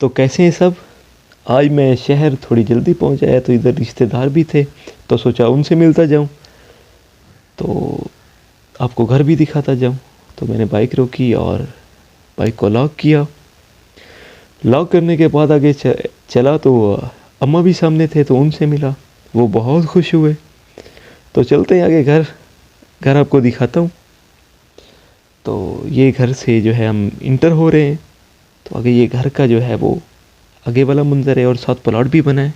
तो कैसे हैं सब। आज मैं शहर थोड़ी जल्दी पहुंच आया, तो इधर रिश्तेदार भी थे, तो सोचा उनसे मिलता जाऊं, तो आपको घर भी दिखाता जाऊं। तो मैंने बाइक रोकी और बाइक को लॉक किया। लॉक करने के बाद आगे चला तो अम्मा भी सामने थे, तो उनसे मिला। वो बहुत खुश हुए। तो चलते हैं आगे, घर घर आपको दिखाता हूँ। तो ये घर से जो है हम इंटर हो रहे हैं। तो आगे ये घर का जो है वो आगे वाला मंजर है, और साथ प्लॉट भी बना है।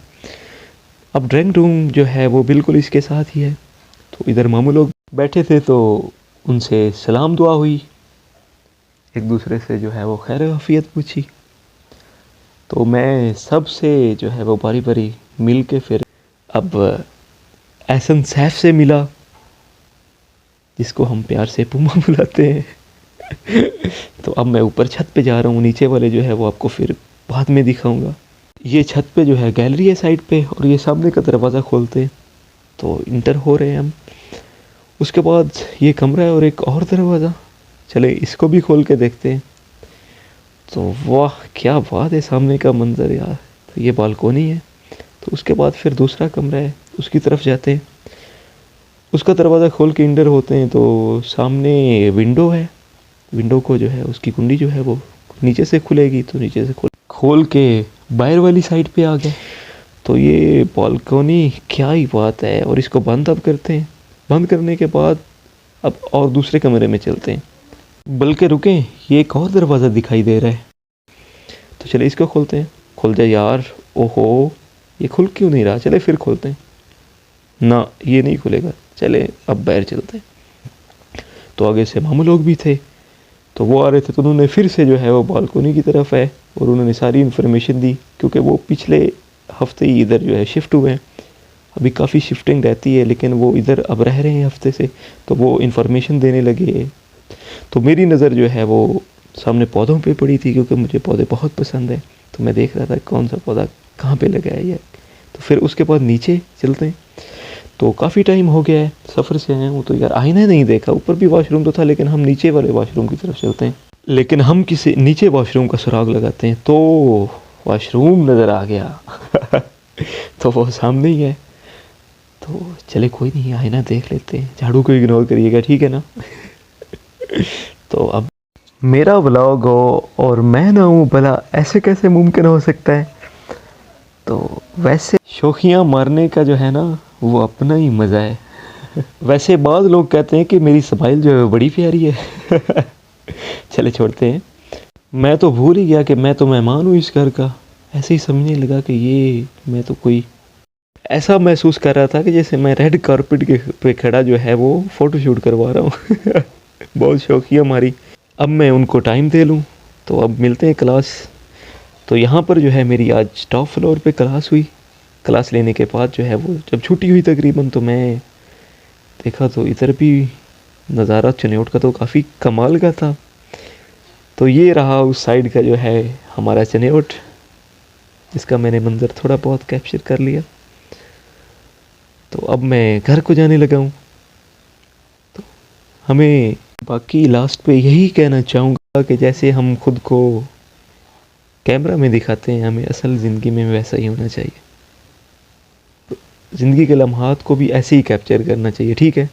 अब ड्राइंग रूम जो है वो बिल्कुल इसके साथ ही है। तो इधर मामू लोग बैठे थे, तो उनसे सलाम दुआ हुई, एक दूसरे से जो है वो खैर आफियत पूछी। तो मैं सबसे जो है वो बारी बारी मिल के फिर अब एहसन सैफ से मिला, जिसको हम प्यार से पुमा बुलाते हैं। तो अब मैं ऊपर छत पे जा रहा हूँ, नीचे वाले जो है वो आपको फिर बाद में दिखाऊंगा। ये छत पे जो है गैलरी है साइड पे, और ये सामने का दरवाज़ा खोलते हैं तो इंटर हो रहे हैं हम। उसके बाद ये कमरा है और एक और दरवाज़ा, चले इसको भी खोल के देखते हैं। तो वाह क्या बात है, सामने का मंजर यार। तो ये बालकोनी है। तो उसके बाद फिर दूसरा कमरा है, उसकी तरफ जाते हैं। उसका दरवाज़ा खोल के इंटर होते हैं तो सामने विंडो है। विंडो को जो है उसकी कुंडी जो है वो नीचे से खुलेगी, तो नीचे से खोल के बाहर वाली साइड पे आ गए। तो ये बालकोनी क्या ही बात है। और इसको बंद अब करते हैं। बंद करने के बाद अब और दूसरे कमरे में चलते हैं। बल्कि रुकें, ये एक और दरवाज़ा दिखाई दे रहा है, तो चले इसको खोलते हैं। खुल जाए यार। ओहो, ये खुल क्यों नहीं रहा। चले फिर खोलते हैं ना, ये नहीं खुलेगा। चले अब बाहर चलते हैं। तो आगे से मामू लोग भी थे, तो वो आ रहे थे, तो उन्होंने फिर से जो है वो बालकोनी की तरफ है और उन्होंने सारी इन्फॉर्मेशन दी, क्योंकि वो पिछले हफ्ते ही इधर जो है शिफ्ट हुए हैं। अभी काफ़ी शिफ्टिंग रहती है, लेकिन वो इधर अब रह रहे हैं हफ्ते से, तो वो इन्फॉर्मेशन देने लगे। तो मेरी नज़र जो है वो सामने पौधों पे पड़ी थी, क्योंकि मुझे पौधे बहुत पसंद है। तो मैं देख रहा था कौन सा पौधा कहाँ पे लगा है ये। तो फिर उसके बाद नीचे चलते हैं। तो काफ़ी टाइम हो गया है सफ़र से आए हूँ, तो यार आईना नहीं देखा। ऊपर भी वॉशरूम तो था, लेकिन हम नीचे वाले वॉशरूम की तरफ चलते हैं। लेकिन हम किसी नीचे वॉशरूम का सुराग लगाते हैं, तो वॉशरूम नज़र आ गया। तो वो सामने ही है। तो चले कोई नहीं, आईना देख लेते हैं। झाड़ू को इग्नोर करिएगा, ठीक है ना। तो अब मेरा व्लॉग हो और मैं ना हूँ, भला ऐसे कैसे मुमकिन हो सकता है। तो वैसे शोखियाँ मारने का जो है ना वो अपना ही मज़ा है। वैसे बाद लोग कहते हैं कि मेरी स्माइल जो है बड़ी प्यारी है। चले छोड़ते हैं। मैं तो भूल ही गया कि मैं तो मेहमान हूँ इस घर का। ऐसे ही समझने लगा कि ये मैं तो कोई ऐसा महसूस कर रहा था कि जैसे मैं रेड कारपेट के पे खड़ा जो है वो फ़ोटो शूट करवा रहा हूँ। बहुत शौकिया हमारी। अब मैं उनको टाइम दे लूँ, तो अब मिलते हैं क्लास। तो यहाँ पर जो है मेरी आज टॉप फ्लोर पे क्लास हुई। क्लास लेने के बाद जो है वो जब छुट्टी हुई तकरीबन, तो मैं देखा तो इधर भी नज़ारा चनेउट का तो काफ़ी कमाल का था। तो ये रहा उस साइड का जो है हमारा चनेउट, जिसका मैंने मंज़र थोड़ा बहुत कैप्चर कर लिया। तो अब मैं घर को जाने लगा हूँ। तो हमें बाकी लास्ट पे यही कहना चाहूँगा कि जैसे हम खुद को कैमरा में दिखाते हैं, हमें असल ज़िंदगी में वैसा ही होना चाहिए। ज़िंदगी के लम्हात को भी ऐसे ही कैप्चर करना चाहिए, ठीक है।